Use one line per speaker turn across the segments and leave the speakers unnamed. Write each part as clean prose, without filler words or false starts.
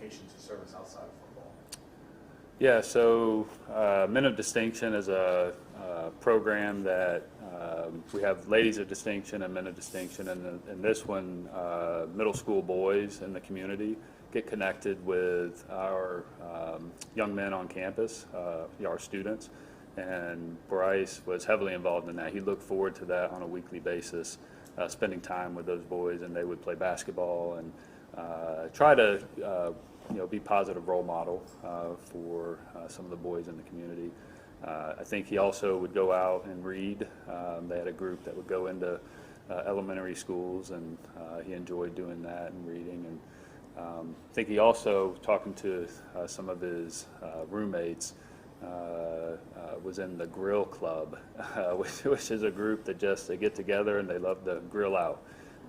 vocation to service outside of football?
Yeah, so Men of Distinction is a program that we have Ladies of Distinction and Men of Distinction, and in this one, middle school boys in the community get connected with our young men on campus, our students, and Bryce was heavily involved in that. He looked forward to that on a weekly basis, spending time with those boys, and they would play basketball and try to be positive role model for some of the boys in the community. I think he also would go out and read. They had a group that would go into elementary schools, and he enjoyed doing that and reading. And I think he also, talking to some of his roommates, was in the Grill Club, which is a group that they get together and they love to grill out.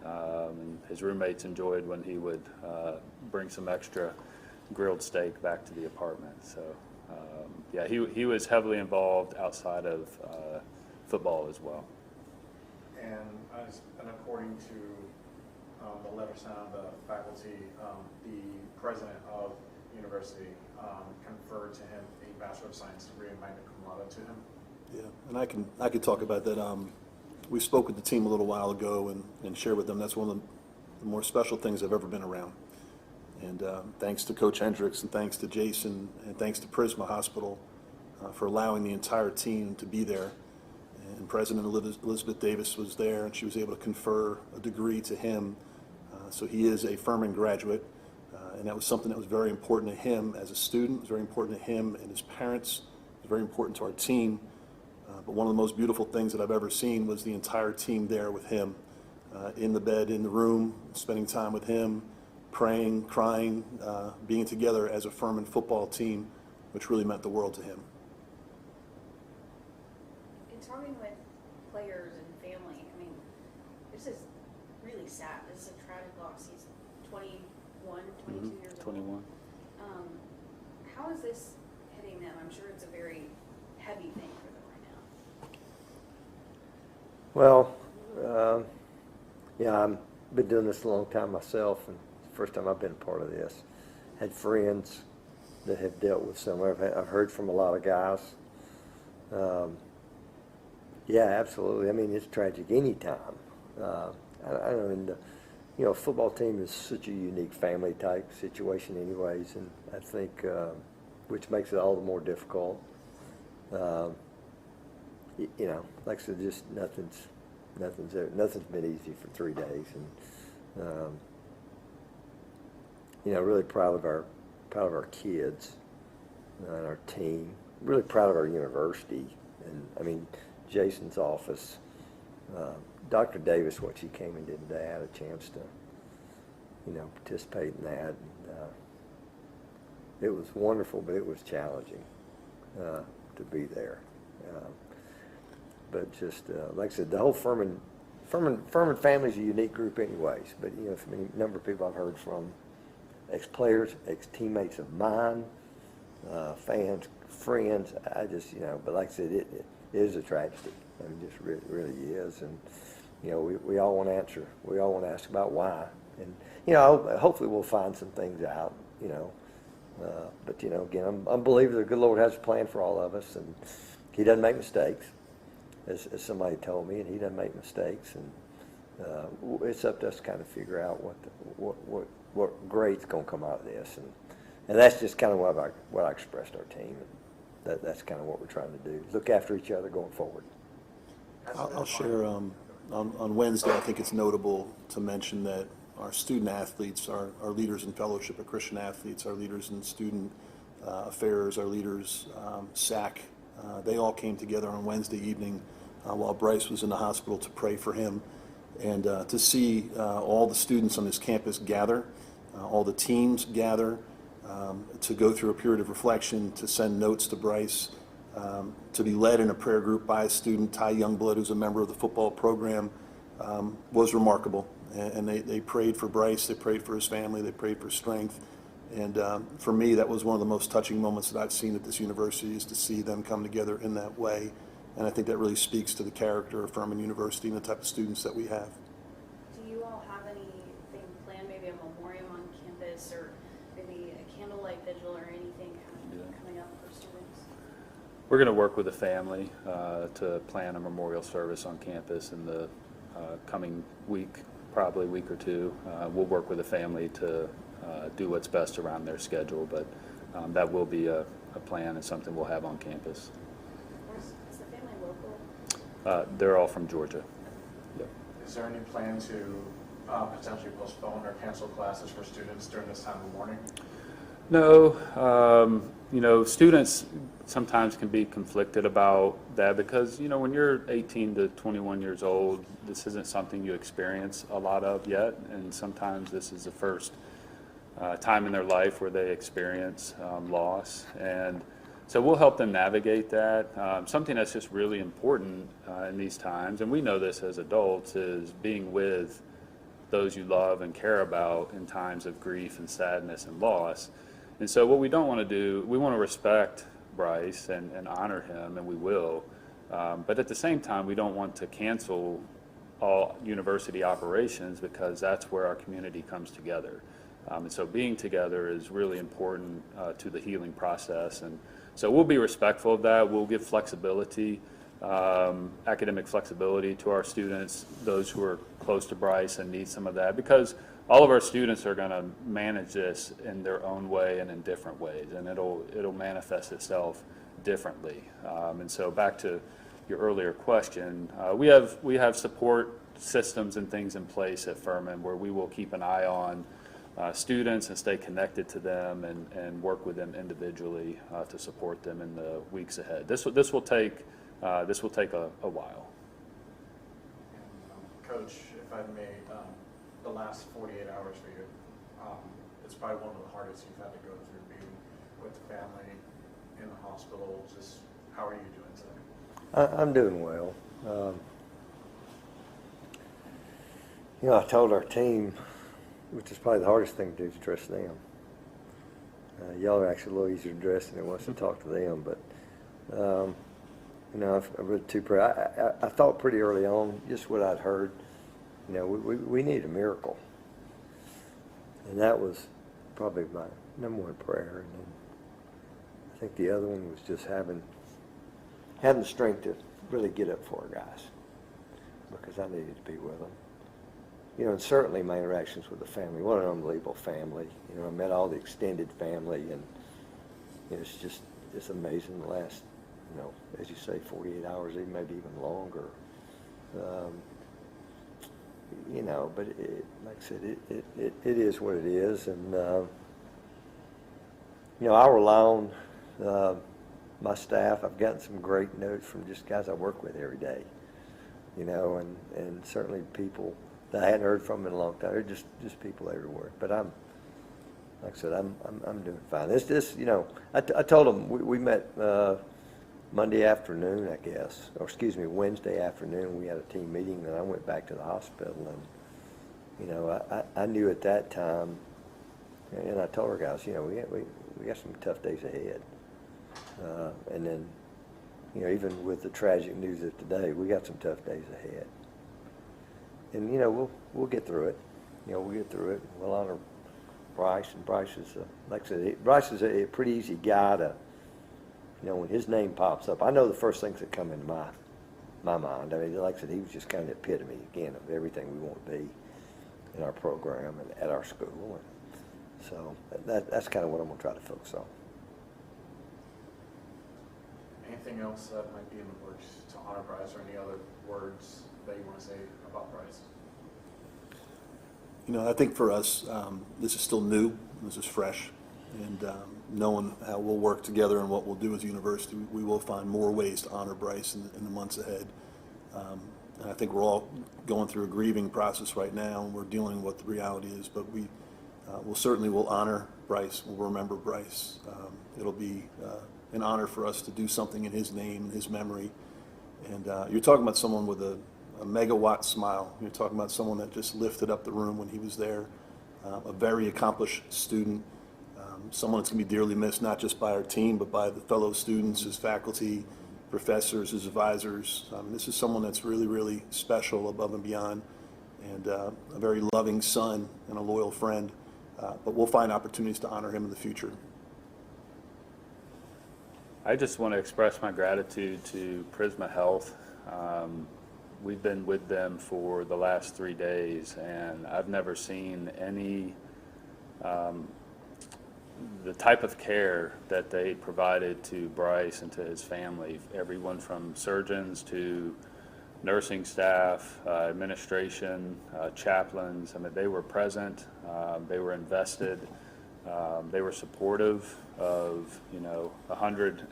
And his roommates enjoyed when he would bring some extra grilled steak back to the apartment. So yeah, he was heavily involved outside of football as well.
And according to the letter sent out to the faculty, the president of the university conferred to him a Bachelor of Science degree and magna cum laude to him.
Yeah, and I can talk about that. We spoke with the team a little while ago and shared with them that's one of the more special things I've ever been around. And thanks to Coach Hendricks and thanks to Jason and thanks to Prisma Hospital for allowing the entire team to be there. And President Elizabeth Davis was there, and she was able to confer a degree to him. So he is a Furman graduate, and that was something that was very important to him as a student. It was very important to him and his parents. It was very important to our team. But one of the most beautiful things that I've ever seen was the entire team there with him, in the bed, in the room, spending time with him, praying, crying, being together as a Furman football team, which really meant the world to him.
In talking with players and family, I mean, this is really sad. This is a tragic loss. He's 21, 22 years old.
21.
How is this hitting them? I'm sure it's a very heavy thing for them right now.
Well, yeah, I've been doing this a long time myself, and it's the first time I've been a part of this. Had friends that have dealt with similar. I've heard from a lot of guys. Yeah, absolutely. I mean, it's tragic anytime. I mean, football team is such a unique family type situation anyways, and I think, which makes it all the more difficult. Like I said, just nothing's been easy for 3 days, and really proud of our kids and our team. Really proud of our university, and I mean, Jason's office. Dr. Davis, what she came and did today, I had a chance to, participate in that. And, it was wonderful, but it was challenging to be there. But just like I said, the whole Furman family is a unique group, anyways. But from a number of people I've heard from, ex-players, ex-teammates of mine, fans, friends. I just but like I said, it is a tragedy. I mean, just really is. And we all want to answer. We all want to ask about why. And hopefully we'll find some things out. But again, I'm a believer the good Lord has a plan for all of us, and He doesn't make mistakes, as somebody told me, and He doesn't make mistakes. And it's up to us to kind of figure out what great's going to come out of this, and that's just kind of what I expressed to our team. And that's kind of what we're trying to do: look after each other going forward.
I'll share on Wednesday. I think it's notable to mention that our student athletes, our leaders in Fellowship of Christian Athletes, our leaders in student affairs, our leaders, SAC, they all came together on Wednesday evening while Bryce was in the hospital to pray for him, and to see all the students on this campus gather, all the teams gather, to go through a period of reflection, to send notes to Bryce, to be led in a prayer group by a student, Ty Youngblood, who's a member of the football program, was remarkable. And they prayed for Bryce, they prayed for his family, they prayed for strength. And for me, that was one of the most touching moments that I've seen at this university, is to see them come together in that way. And I think that really speaks to the character of Furman University and the type of students that we have.
Do you all have anything planned, maybe a memoriam on campus, or maybe a candlelight vigil or anything coming up for students?
We're going to work with the family to plan a memorial service on campus in the coming week, probably week or two. We'll work with the family to do what's best around their schedule, but that will be a plan and something we'll have on campus.
Is the family local?
They're all from Georgia. Yep.
Is there any plan to potentially postpone or cancel classes for students during this time of mourning?
No, students sometimes can be conflicted about that because, when you're 18 to 21 years old, this isn't something you experience a lot of yet, and sometimes this is the first time in their life where they experience loss. And so we'll help them navigate that. Something that's just really important in these times, and we know this as adults, is being with those you love and care about in times of grief and sadness and loss. And so what we don't want to do, we want to respect Bryce and honor him, and we will. But at the same time, we don't want to cancel all university operations because that's where our community comes together. And so being together is really important to the healing process. And so we'll be respectful of that. We'll give flexibility, academic flexibility to our students, those who are close to Bryce and need some of that, because all of our students are going to manage this in their own way and in different ways, and it'll manifest itself differently. And so back to your earlier question, we have support systems and things in place at Furman where we will keep an eye on students and stay connected to them and work with them individually to support them in the weeks ahead. This will take a while.
Coach, if I may, the last 48 hours for you, it's probably one of the hardest you've had to go through, being with the family in the hospital. Just how are you doing today?
I'm doing well. I told our team, which is probably the hardest thing to do, is address them. Y'all are actually a little easier to address than it was to talk to them, but I've read two prayers. I thought pretty early on, just what I'd heard, we need a miracle. And that was probably my number one prayer. And then I think the other one was just having the strength to really get up for our guys, because I needed to be with them. And certainly my interactions with the family, what an unbelievable family. I met all the extended family, and it's amazing the last, as you say, 48 hours, even maybe even longer. But like I said, it is what it is, and I rely on my staff. I've gotten some great notes from just guys I work with every day, and certainly people that I hadn't heard from in a long time. They're just people everywhere. But like I said, I'm doing fine. I told them we met Monday afternoon, I guess, or excuse me, Wednesday afternoon. We had a team meeting, and I went back to the hospital, and I knew at that time, and I told our guys, we got some tough days ahead, and then, even with the tragic news of today, we got some tough days ahead, and we'll get through it. We'll get through it. We'll honor Bryce, and Bryce is, like I said, Bryce is a pretty easy guy to. When his name pops up, I know the first things that come into my mind. I mean, like I said, he was just kind of the epitome, again, of everything we want to be in our program and at our school. And so that's kind of what I'm going to try to focus on.
Anything else that might be in the works to honor Bryce, or any other words that you want to say about Bryce?
I think for us, this is still new. This is fresh. And knowing how we'll work together and what we'll do as a university, we will find more ways to honor Bryce in the months ahead. And I think we're all going through a grieving process right now, and we're dealing with what the reality is. But we'll honor Bryce. We'll remember Bryce. It'll be an honor for us to do something in his name, in his memory. And you're talking about someone with a megawatt smile. You're talking about someone that just lifted up the room when he was there, a very accomplished student. Someone that's going to be dearly missed, not just by our team, but by the fellow students, his faculty, professors, his advisors. This is someone that's really, really special above and beyond, and a very loving son and a loyal friend. But we'll find opportunities to honor him in the future.
I just want to express my gratitude to Prisma Health. We've been with them for the last 3 days, and I've never seen any, the type of care that they provided to Bryce and to his family, everyone from surgeons to nursing staff, administration, chaplains. I mean, they were present, they were invested, they were supportive of, 100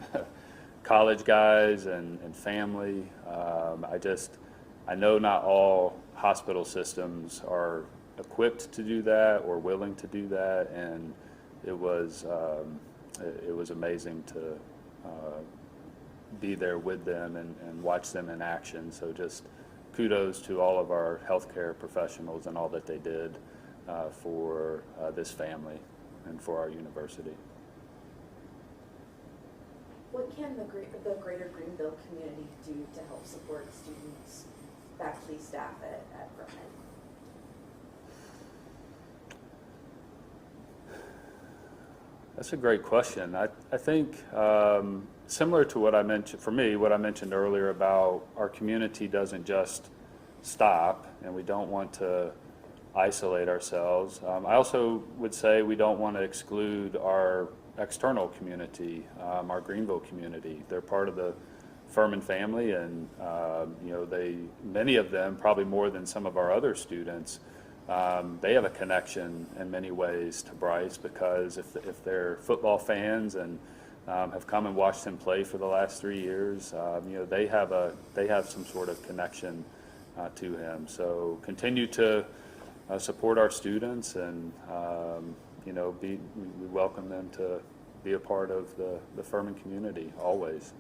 college guys and family. I know not all hospital systems are equipped to do that or willing to do that, and it was amazing to be there with them and watch them in action. So just kudos to all of our healthcare professionals and all that they did for this family and for our university.
What can the greater Greenville community do to help support students, faculty, staff at Furman?
That's a great question. I think similar to what I mentioned, for me, what I mentioned earlier about our community doesn't just stop, and we don't want to isolate ourselves. I also would say we don't want to exclude our external community, our Greenville community. They're part of the Furman family, and many of them, probably more than some of our other students, they have a connection in many ways to Bryce, because if they're football fans and have come and watched him play for the last 3 years, they have some sort of connection to him. So continue to support our students, and we welcome them to be a part of the Furman community always.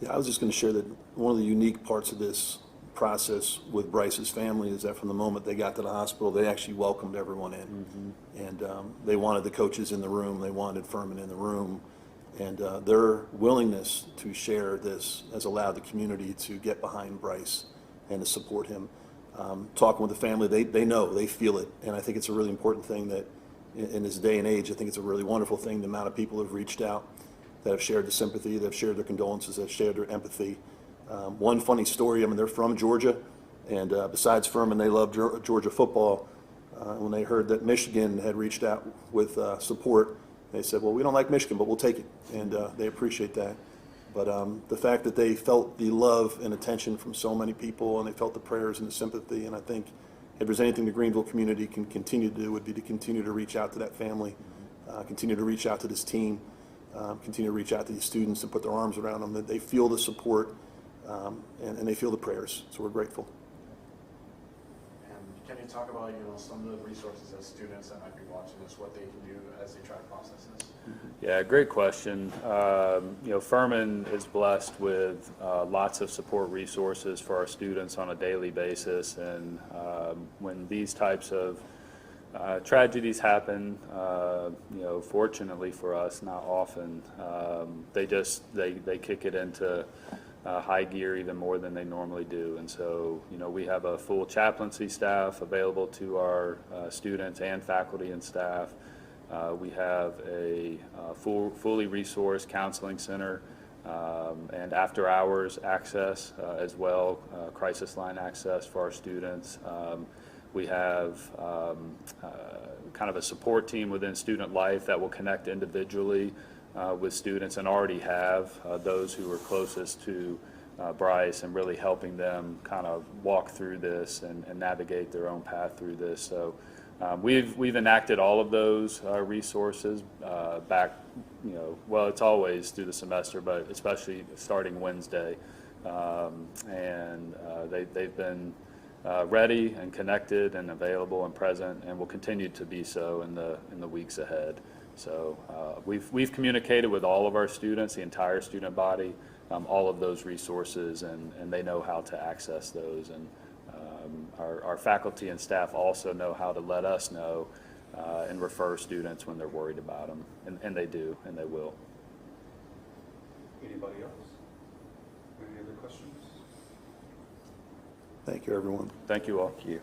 Yeah, I was just going to share that one of the unique parts of this process with Bryce's family is that from the moment they got to the hospital, they actually welcomed everyone in. Mm-hmm. And they wanted the coaches in the room, they wanted Furman in the room, and their willingness to share this has allowed the community to get behind Bryce and to support him. Talking with the family, they know, they feel it, and I think it's a really important thing that in this day and age, I think it's a really wonderful thing, the amount of people who have reached out, that have shared the sympathy, that have shared their condolences, that have shared their empathy. One funny story, I mean, they're from Georgia, and besides Furman, they love Georgia football. When they heard that Michigan had reached out with support, they said, well, we don't like Michigan, but we'll take it, and they appreciate that. But the fact that they felt the love and attention from so many people, and they felt the prayers and the sympathy, and I think if there's anything the Greenville community can continue to do, would be to continue to reach out to that family, continue to reach out to this team, continue to reach out to these students and put their arms around them, that they feel the support and they feel the prayers. So we're grateful.
And can you talk about, some of the resources as students that might be watching this, what they can do as they try to process this?
Yeah, great question. Furman is blessed with lots of support resources for our students on a daily basis, and when these types of tragedies happen, fortunately for us, not often, they kick it into high gear even more than they normally do. And so, we have a full chaplaincy staff available to our students and faculty and staff. We have a fully resourced counseling center and after hours access as well, crisis line access for our students. We have kind of a support team within Student Life that will connect individually with students, and already have those who are closest to Bryce, and really helping them kind of walk through this and navigate their own path through this. So we've enacted all of those resources back, well, it's always through the semester, but especially starting Wednesday, and they've been ready and connected and available and present, and will continue to be so in the weeks ahead. So we've communicated with all of our students, the entire student body, all of those resources, and they know how to access those. And our faculty and staff also know how to let us know and refer students when they're worried about them, and they do, and they will.
Anybody else? Any other questions?
Thank you, everyone.
Thank you all.
Thank you.